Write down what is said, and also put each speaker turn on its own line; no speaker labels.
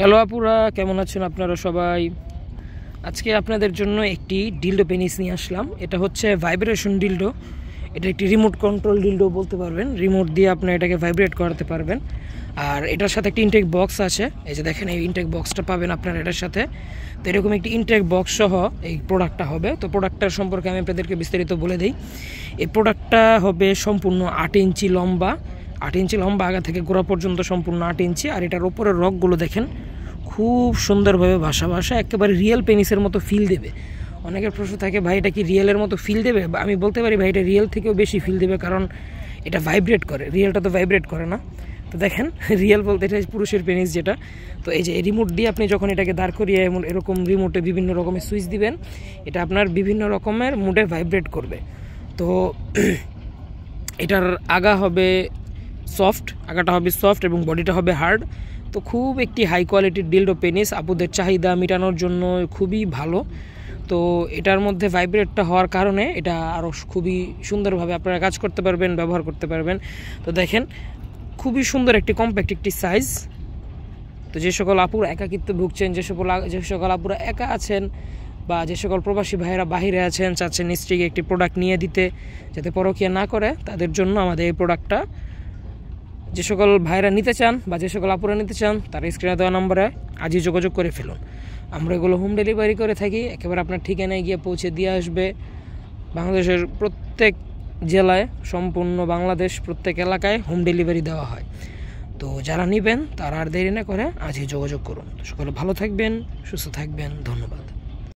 Hello আপুরা, কেমন আছেন আপনারা সবাই? আজকে আপনাদের জন্য একটি ডিলডো পেনিস নিয়ে আসলাম। এটা হচ্ছে ভাইব্রেশন ডিলডো। এটা একটি রিমোট কন্ট্রোল ডিলডো বলতে পারবেন। রিমোট দিয়ে আপনি এটাকে ভাইব্রেট করাতে পারবেন। আর এটার সাথে একটি ইনটেক বক্স আছে। এই যে দেখেন, এই ইনটেক বক্সটা পাবেন আপনার এটার সাথে। তো এরকম একটি ইনটেক বক্স সহ এই প্রোডাক্টটা হবে। তো প্রোডাক্টটার সম্পর্কে আমি আপনাদেরকে বিস্তারিত বলে দিই। এই প্রোডাক্টটা হবে সম্পূর্ণ 8 ইঞ্চি লম্বা। 8 ইঞ্চি লম্বা, আগা থেকে গোড়া পর্যন্ত সম্পূর্ণ 8 ইঞ্চি। আর এটার ওপরের রকগুলো দেখেন, খুব সুন্দরভাবে ভাষা একেবারে রিয়েল পেনিসের মতো ফিল দেবে। অনেকের প্রশ্ন থাকে, ভাই এটা কি রিয়েলের মতো ফিল দেবে? আমি বলতে পারি, ভাই এটা রিয়েল থেকেও বেশি ফিল দেবে, কারণ এটা ভাইব্রেট করে। রিয়েলটা তো ভাইব্রেট করে না। তো দেখেন, রিয়েল বলতে এটা পুরুষের পেনিস যেটা। তো এই যে রিমোট দিয়ে আপনি যখন এটাকে দাঁড় করিয়ে এরকম রিমোটে বিভিন্ন রকমের সুইচ দিবেন, এটা আপনার বিভিন্ন রকমের মুডে ভাইব্রেট করবে। তো এটার আগা হবে সফট, আগাটা হবে সফট এবং বডিটা হবে হার্ড। তো খুব একটি হাই কোয়ালিটির ডিলডো পেনিস, আপুদের চাহিদা মেটানোর জন্য খুবই ভালো। তো এটার মধ্যে ভাইব্রেটটা হওয়ার কারণে এটা আরও খুবই সুন্দরভাবে আপনারা কাজ করতে পারবেন, ব্যবহার করতে পারবেন। তো দেখেন, খুবই সুন্দর একটি কম্প্যাক্ট একটি সাইজ। তো যে সকল আপুরা একাকিত্বে ভুগছেন, যে সকল আপুরা একা আছেন, বা যে সকল প্রবাসী ভাইয়েরা বাহিরে আছেন, চাচ্ছেন স্ত্রীকে একটি প্রোডাক্ট নিয়ে দিতে যাতে পরকীয়া না করে, তাদের জন্য আমাদের এই প্রোডাক্টটা। যে সকল ভাইরা নিতে চান বা যে সকল আপুরা নিতে চান, তারা স্ক্রিনে দেওয়া নম্বরে আজই যোগাযোগ করে ফেলুন। আমরা এগুলো হোম ডেলিভারি করে থাকি, একেবারে আপনার ঠিকানায় গিয়ে পৌঁছে দিয়ে আসবে। বাংলাদেশের প্রত্যেক জেলায়, সম্পূর্ণ বাংলাদেশ প্রত্যেক এলাকায় হোম ডেলিভারি দেওয়া হয়। তো যারা নেবেন তারা আর দেরি না করে আজই যোগাযোগ করুন। তো সকলে ভালো থাকবেন, সুস্থ থাকবেন। ধন্যবাদ।